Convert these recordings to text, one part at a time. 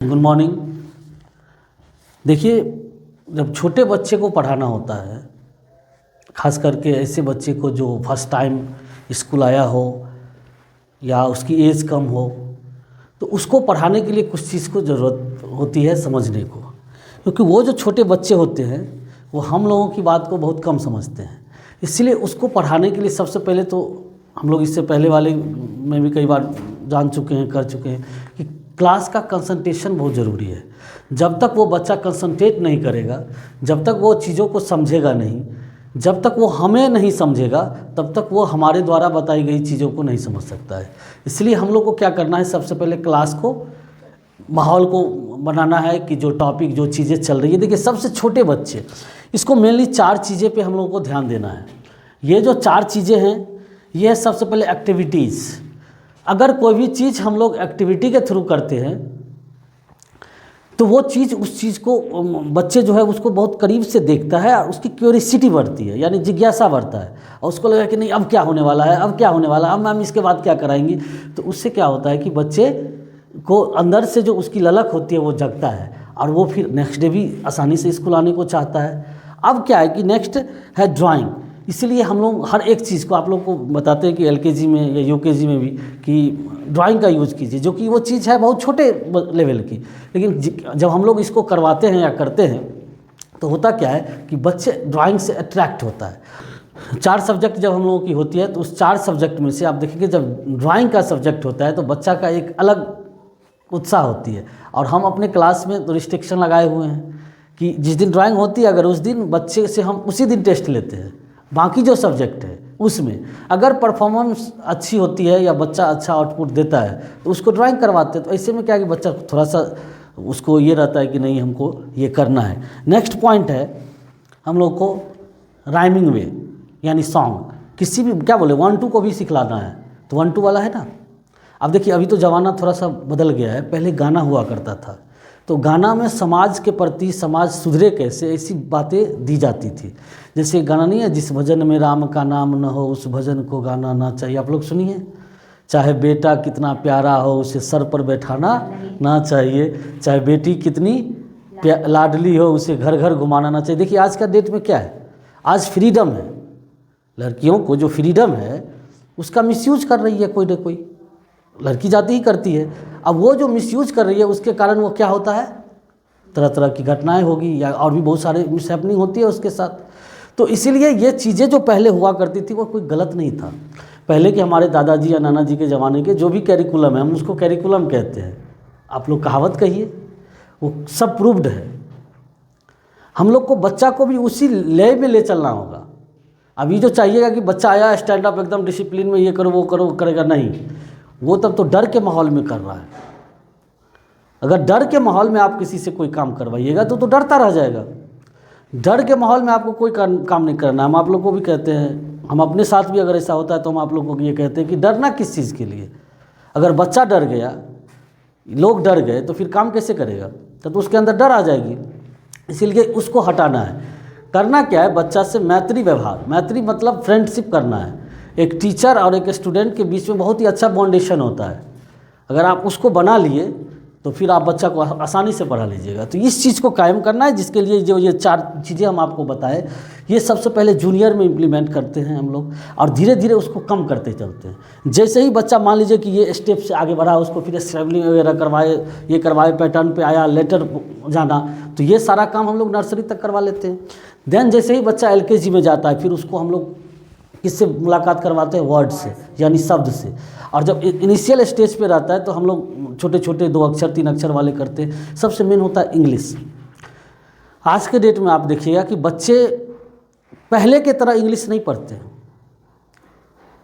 Good morning. देखिए, जब छोटे बच्चे को पढ़ाना होता है, खास करके ऐसे बच्चे को जो फर्स्ट टाइम स्कूल आया हो या उसकी एज कम हो, तो उसको पढ़ाने के लिए कुछ चीज़ को ज़रूरत होती है समझने को। क्योंकि वो जो छोटे बच्चे होते हैं वो हम लोगों की बात को बहुत कम समझते हैं। इसलिए उसको पढ़ाने के लिए सबसे पहले तो हम लोग इससे पहले वाले में भी कई बार जान चुके हैं, कर चुके हैं कि क्लास का कंसंट्रेशन बहुत ज़रूरी है। जब तक वो बच्चा कंसंट्रेट नहीं करेगा, जब तक वो चीज़ों को समझेगा नहीं, जब तक वो हमें नहीं समझेगा, तब तक वो हमारे द्वारा बताई गई चीज़ों को नहीं समझ सकता है। इसलिए हम लोग को क्या करना है, सबसे पहले क्लास को, माहौल को बनाना है कि जो टॉपिक, जो चीज़ें चल रही है। देखिए, सबसे छोटे बच्चे, इसको मेनली 4 चीज़ें पे हम लोगों को ध्यान देना है। ये जो 4 चीज़ें हैं, ये है सबसे पहले एक्टिविटीज़। अगर कोई भी चीज़ हम लोग एक्टिविटी के थ्रू करते हैं तो वो चीज़, उस चीज़ को बच्चे जो है उसको बहुत करीब से देखता है और उसकी क्यूरियोसिटी बढ़ती है, यानी जिज्ञासा बढ़ता है। और उसको लगा कि नहीं, अब क्या होने वाला है, अब क्या होने वाला है, अब मैम इसके बाद क्या कराएंगी। तो उससे क्या होता है कि बच्चे को अंदर से जो उसकी ललक होती है वो जगता है और वो फिर नेक्स्ट डे भी आसानी से स्कूल आने को चाहता है। अब क्या है कि नेक्स्ट है ड्राइंग। इसीलिए हम लोग हर एक चीज़ को आप लोग को बताते हैं कि एलकेजी में या यूकेजी में भी कि ड्राइंग का यूज़ कीजिए, जो कि वो चीज़ है बहुत छोटे लेवल की। लेकिन जब हम लोग इसको करवाते हैं या करते हैं तो होता क्या है कि बच्चे ड्राइंग से अट्रैक्ट होता है। 4 सब्जेक्ट जब हम लोगों की होती है तो उस 4 सब्जेक्ट में से आप देखेंगे, जब ड्राइंग का सब्जेक्ट होता है तो बच्चा का एक अलग उत्साह होती है। और हम अपने क्लास में तो रिस्ट्रिक्शन लगाए हुए हैं कि जिस दिन ड्राइंग होती है, अगर उस दिन बच्चे से हम उसी दिन टेस्ट लेते हैं। बाकी जो सब्जेक्ट है उसमें अगर परफॉर्मेंस अच्छी होती है या बच्चा अच्छा आउटपुट देता है तो उसको ड्राइंग करवाते हैं। तो ऐसे में क्या है कि बच्चा थोड़ा सा उसको ये रहता है कि नहीं, हमको ये करना है। नेक्स्ट पॉइंट है हम लोग को राइमिंग वे, यानी सॉन्ग। किसी भी क्या बोले 1-2 को भी सिखलाना है तो 1-2 वाला है ना। अब देखिए, अभी तो ज़माना थोड़ा सा बदल गया है। पहले गाना हुआ करता था तो गाना में समाज के प्रति, समाज सुधरे कैसे, ऐसी बातें दी जाती थी। जैसे गाना नहीं है, जिस भजन में राम का नाम न हो उस भजन को गाना ना चाहिए। आप लोग सुनिए, चाहे बेटा कितना प्यारा हो उसे सर पर बैठाना ना चाहिए, चाहे बेटी कितनी लाडली हो उसे घर घर घुमाना ना चाहिए। देखिए, आज का डेट में क्या है, आज फ्रीडम है। लड़कियों को जो फ्रीडम है उसका मिसयूज कर रही है कोई ना कोई, लड़की जाती ही करती है। अब वो जो मिसयूज कर रही है उसके कारण वो क्या होता है, तरह तरह की घटनाएं होगी या और भी बहुत सारे मिसहैपनिंग होती है उसके साथ। तो इसीलिए ये चीज़ें जो पहले हुआ करती थी वो कोई गलत नहीं था। पहले के हमारे दादाजी या नाना जी के ज़माने के जो भी कैरिकुलम है, हम उसको कैरिकुलम कहते हैं, आप लोग कहावत कहिए, वो सब प्रूव्ड है। हम लोग को बच्चा को भी उसी ले में ले चलना होगा। अभी जो चाहिएगा कि बच्चा आया स्टैंड अप एकदम डिसिप्लिन में, ये करो वो करो, करेगा नहीं, वो तब तो डर के माहौल में कर रहा है। अगर डर के माहौल में आप किसी से कोई काम करवाइएगा तो डरता रह जाएगा। डर के माहौल में आपको कोई काम नहीं करना। हम आप लोग को भी कहते हैं, हम अपने साथ भी अगर ऐसा होता है तो हम आप लोगों को ये कहते हैं कि डरना किस चीज़ के लिए। अगर बच्चा डर गया, लोग डर गए तो फिर काम कैसे करेगा, तो उसके अंदर डर आ जाएगी। इसीलिए उसको हटाना है। करना क्या है, बच्चा से मैत्री व्यवहार, मैत्री मतलब फ्रेंडशिप करना है। एक टीचर और एक स्टूडेंट के बीच में बहुत ही अच्छा बाउंडेशन होता है। अगर आप उसको बना लिए तो फिर आप बच्चा को आसानी से पढ़ा लीजिएगा। तो इस चीज़ को कायम करना है, जिसके लिए जो ये 4 चीज़ें हम आपको बताए, ये सबसे पहले जूनियर में इम्प्लीमेंट करते हैं हम लोग और धीरे धीरे उसको कम करते चलते हैं। जैसे ही बच्चा मान लीजिए कि ये स्टेप से आगे बढ़ा, उसको फिर स्क्रेबलिंग वगैरह करवाए, ये करवाए, पैटर्न पे आया, लेटर जाना, तो ये सारा काम हम लोग नर्सरी तक करवा लेते हैं। देन जैसे ही बच्चा LKG में जाता है फिर उसको हम लोग किससे मुलाकात करवाते हैं, वर्ड से, यानी शब्द से। और जब इनिशियल स्टेज पे रहता है तो हम लोग छोटे छोटे 2 अक्षर 3 अक्षर वाले करते हैं। सबसे मेन होता है इंग्लिश। आज के डेट में आप देखिएगा कि बच्चे पहले के तरह इंग्लिश नहीं पढ़ते हैं।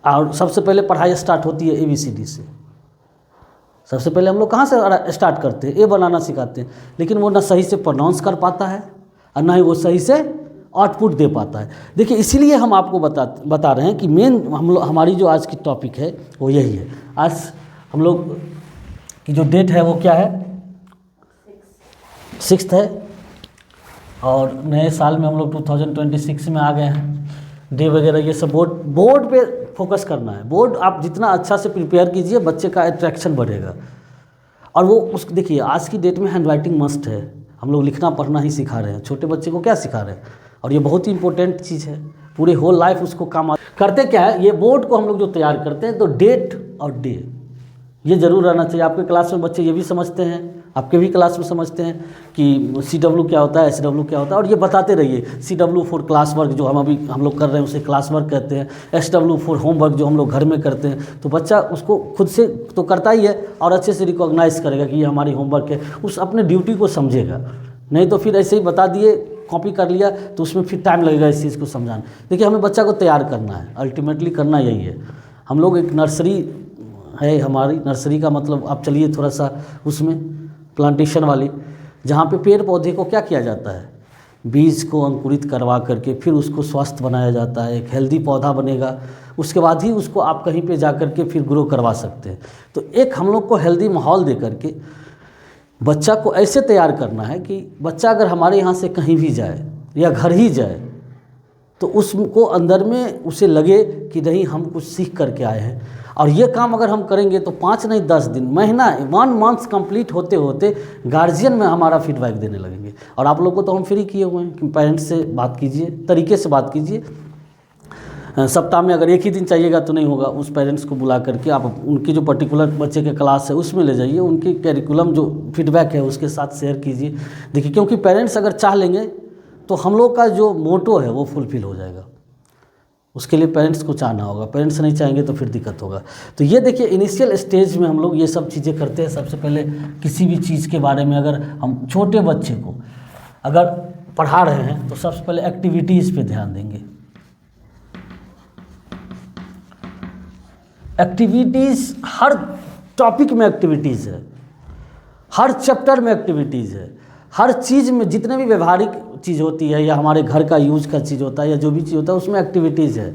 और सबसे पहले पढ़ाई स्टार्ट होती है ABCD से। सबसे पहले हम लोग कहाँ से स्टार्ट करते हैं, ए बनाना सिखाते हैं। लेकिन वो ना सही से प्रोनाउंस कर पाता है और ना ही वो सही से आउटपुट दे पाता है। देखिए, इसीलिए हम आपको बता रहे हैं कि मेन हमारी जो आज की टॉपिक है वो यही है। आज हम लोग की जो डेट है वो क्या है, 6 है। और नए साल में हम लोग 2026 में आ गए हैं। डे वगैरह ये सब बोर्ड पे फोकस करना है। बोर्ड आप जितना अच्छा से प्रिपेयर कीजिए, बच्चे का अट्रैक्शन बढ़ेगा। और वो उस देखिए आज की डेट में हैंड राइटिंग मस्ट है, हम लोग लिखना पढ़ना ही सिखा रहे हैं, छोटे बच्चे को क्या सिखा रहे हैं, और ये बहुत ही इंपॉर्टेंट चीज़ है, पूरी होल लाइफ उसको काम करते क्या है। ये बोर्ड को हम लोग जो तैयार करते हैं तो डेट और डे ये ज़रूर रहना चाहिए। आपके क्लास में बच्चे ये भी समझते हैं, आपके भी क्लास में समझते हैं कि CW क्या होता है, SW क्या होता है, और ये बताते रहिए। CW फॉर क्लास वर्क जो हम लोग कर रहे हैं उसे क्लास वर्क कहते हैं, SW फॉर होमवर्क जो हम लोग घर में करते हैं। तो बच्चा उसको खुद से तो करता ही है और अच्छे से रिकॉग्नाइज करेगा कि ये हमारी होमवर्क है, उस अपने ड्यूटी को समझेगा। नहीं तो फिर ऐसे ही बता दिए, कॉपी कर लिया, तो उसमें फिर टाइम लगेगा इस चीज़ को समझाना। देखिए हमें बच्चा को तैयार करना है, अल्टीमेटली करना यही है। हम लोग एक नर्सरी है हमारी, नर्सरी का मतलब आप चलिए थोड़ा सा उसमें प्लांटेशन वाली, जहाँ पे पेड़ पौधे को क्या किया जाता है, बीज को अंकुरित करवा करके फिर उसको स्वस्थ बनाया जाता है, एक हेल्दी पौधा बनेगा, उसके बाद ही उसको आप कहीं पे जा करके फिर ग्रो करवा सकते हैं। तो एक हम लोग को हेल्दी माहौल दे करके बच्चा को ऐसे तैयार करना है कि बच्चा अगर हमारे यहाँ से कहीं भी जाए या घर ही जाए तो उसको अंदर में उसे लगे कि नहीं हम कुछ सीख करके आए हैं। और ये काम अगर हम करेंगे तो 5 नहीं 10 दिन, महीना, 1 मंथ कंप्लीट होते होते गार्जियन में हमारा फीडबैक देने लगेंगे। और आप लोग को तो हम फ्री किए हुए हैं कि पेरेंट्स से बात कीजिए, तरीके से बात कीजिए। सप्ताह में अगर एक ही दिन चाहिएगा तो नहीं होगा, उस पेरेंट्स को बुला करके आप उनकी जो पर्टिकुलर बच्चे के क्लास है उसमें ले जाइए, उनकी कैरिकुलम जो फीडबैक है उसके साथ शेयर कीजिए। देखिए क्योंकि पेरेंट्स अगर चाह लेंगे तो हम लोग का जो मोटो है वो फुलफिल हो जाएगा। उसके लिए पेरेंट्स को चाहना होगा, पेरेंट्स नहीं चाहेंगे तो फिर दिक्कत होगा। तो ये देखिए इनिशियल स्टेज में हम लोग ये सब चीज़ें करते हैं। सबसे पहले किसी भी चीज़ के बारे में अगर हम छोटे बच्चे को अगर पढ़ा रहे हैं तो सबसे पहले एक्टिविटीज़ पे ध्यान देंगे। एक्टिविटीज़, हर टॉपिक में एक्टिविटीज़ है, हर चैप्टर में एक्टिविटीज़ है, हर चीज़ में जितने भी व्यवहारिक चीज़ होती है या हमारे घर का यूज का चीज़ होता है या जो भी चीज़ होता है उसमें एक्टिविटीज़ है।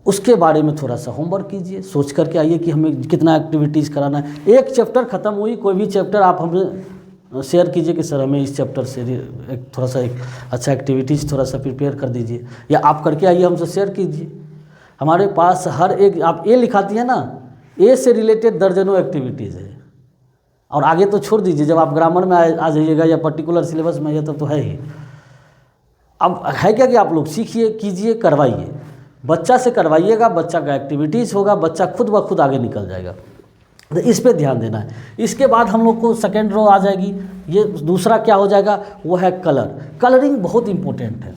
उसके बारे में थोड़ा सा होमवर्क कीजिए, सोच करके आइए कि हमें कितना एक्टिविटीज़ कराना है। एक चैप्टर ख़त्म हुई, कोई भी चैप्टर आप हमें शेयर कीजिए कि सर हमें इस चैप्टर से एक थोड़ा सा एक अच्छा एक्टिविटीज़ थोड़ा सा प्रिपेयर कर दीजिए, या आप करके आइए हमसे शेयर कीजिए। हमारे पास हर एक, आप ए लिखाती है ना, ए से रिलेटेड दर्जनों एक्टिविटीज़ है। और आगे तो छोड़ दीजिए, जब आप ग्रामर में आ जाइएगा या पर्टिकुलर सिलेबस में आइए तब तो है ही। अब है क्या कि आप लोग सीखिए, कीजिए, करवाइए, बच्चा से करवाइएगा, बच्चा का एक्टिविटीज़ होगा, बच्चा खुद ब खुद आगे निकल जाएगा। तो इस पे ध्यान देना है। इसके बाद हम लोग को सेकेंड रो आ जाएगी। ये दूसरा क्या हो जाएगा, वो है कलर। कलरिंग बहुत इम्पोर्टेंट है,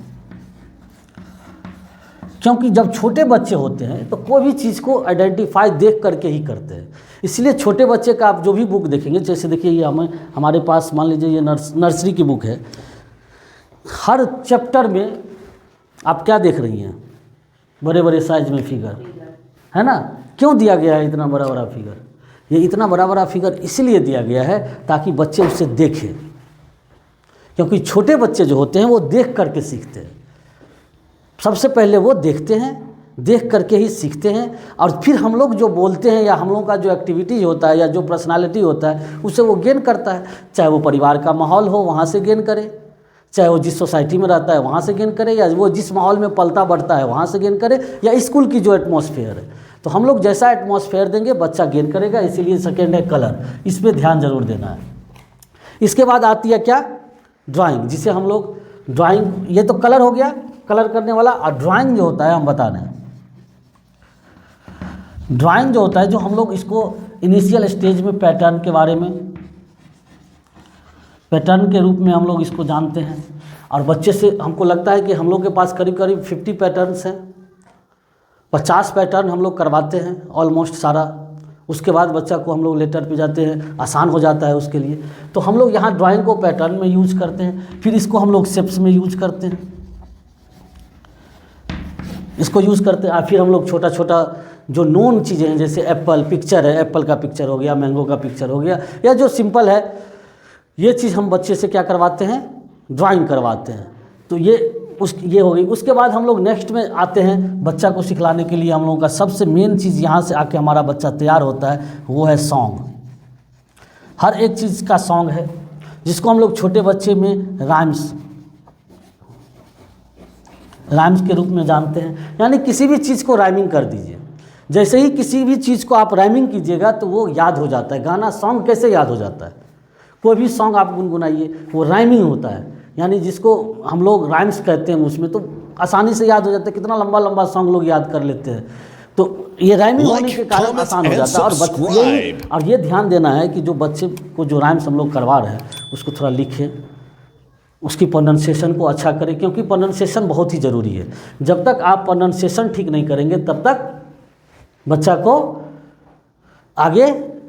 क्योंकि जब छोटे बच्चे होते हैं तो कोई भी चीज़ को आइडेंटिफाई देख करके ही करते हैं। इसलिए छोटे बच्चे का आप जो भी बुक देखेंगे, जैसे देखिए ये हमारे पास मान लीजिए ये नर्सरी की बुक है, हर चैप्टर में आप क्या देख रही हैं, बड़े बड़े साइज में फिगर है ना। क्यों दिया गया है इतना बड़ा बड़ा फिगर? ये इतना बड़ा बड़ा फिगर इसलिए दिया गया है ताकि बच्चे उसे देखें, क्योंकि छोटे बच्चे जो होते हैं वो देख करके सीखते हैं। सबसे पहले वो देखते हैं, देख करके ही सीखते हैं, और फिर हम लोग जो बोलते हैं या हम लोग का जो एक्टिविटी होता है या जो पर्सनालिटी होता है उसे वो गेन करता है। चाहे वो परिवार का माहौल हो वहाँ से गेन करे, चाहे वो जिस सोसाइटी में रहता है वहाँ से गेन करे, या वो जिस माहौल में पलता बढ़ता है वहाँ से गेन करे, या स्कूल की जो एटमॉस्फेयर है। तो हम लोग जैसा एटमॉस्फेयर देंगे बच्चा गेन करेगा। इसीलिए सेकेंड है कलर, इस पर ध्यान जरूर देना है। इसके बाद आती है क्या, ड्राइंग, जिसे हम लोग ड्राइंग, ये तो कलर हो गया, कलर करने वाला। और ड्राइंग जो होता है हम बता रहे हैं, ड्राइंग जो होता है, जो हम लोग इसको इनिशियल स्टेज में पैटर्न के बारे में, पैटर्न के रूप में हम लोग इसको जानते हैं। और बच्चे से हमको लगता है कि हम लोग के पास करीब करीब 50 पैटर्न्स हैं, 50 पैटर्न हम लोग करवाते हैं ऑलमोस्ट सारा। उसके बाद बच्चा को हम लोग लेटर पे जाते हैं, आसान हो जाता है उसके लिए। तो हम लोग यहाँ ड्राइंग को पैटर्न में यूज करते हैं, फिर इसको हम लोग शेप्स में यूज करते हैं, इसको यूज़ करते हैं। फिर हम लोग छोटा छोटा जो नोन चीज़ें हैं, जैसे एप्पल पिक्चर है, एप्पल का पिक्चर हो गया, मैंगो का पिक्चर हो गया, या जो सिंपल है, ये चीज़ हम बच्चे से क्या करवाते हैं, ड्राइंग करवाते हैं। तो ये हो गई। उसके बाद हम लोग नेक्स्ट में आते हैं, बच्चा को सिखलाने के लिए हम लोगों का सबसे मेन चीज़ यहाँ से आके हमारा बच्चा तैयार होता है, वो है सॉन्ग। हर एक चीज़ का सॉन्ग है, जिसको हम लोग छोटे बच्चे में राइम्स के रूप में जानते हैं। यानी किसी भी चीज़ को राइमिंग कर दीजिए। जैसे ही किसी भी चीज़ को आप राइमिंग कीजिएगा तो वो याद हो जाता है। गाना सॉन्ग कैसे याद हो जाता है? कोई भी सॉन्ग आप गुनगुनाइए, वो राइमिंग होता है, यानी जिसको हम लोग राइम्स कहते हैं, उसमें तो आसानी से याद हो जाता है। कितना लंबा लंबा सॉन्ग लोग याद कर लेते हैं, तो ये राइमिंग होने के कारण आसान हो जाता है। और ये ध्यान देना है कि जो बच्चे को जो राइम्स हम लोग करवा रहे हैं उसको थोड़ा लिखें, उसकी प्रोनाउंसिएशन को अच्छा करें, क्योंकि प्रोनाउंसिएशन बहुत ही ज़रूरी है। जब तक आप प्रोनाउंसिएशन ठीक नहीं करेंगे तब तक बच्चा को आगे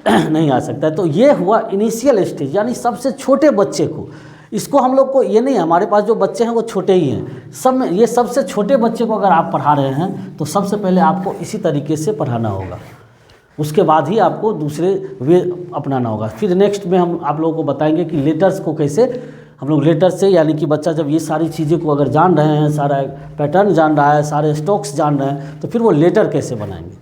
नहीं आ सकता है। तो ये हुआ इनिशियल स्टेज, यानी सबसे छोटे बच्चे को, इसको हम लोग को ये नहीं है, हमारे पास जो बच्चे हैं वो छोटे ही हैं सब में, ये सबसे छोटे बच्चे को अगर आप पढ़ा रहे हैं तो सबसे पहले आपको इसी तरीके से पढ़ाना होगा, उसके बाद ही आपको दूसरे वे अपनाना होगा। फिर नेक्स्ट में हम आप लोगों को बताएंगे कि लेटर्स को कैसे हम लोग लेटर से, यानी कि बच्चा जब ये सारी चीज़ें को अगर जान रहे हैं, सारा पैटर्न जान रहा है, सारे स्ट्रोक्स जान रहे हैं, तो फिर वो लेटर कैसे बनाएंगे।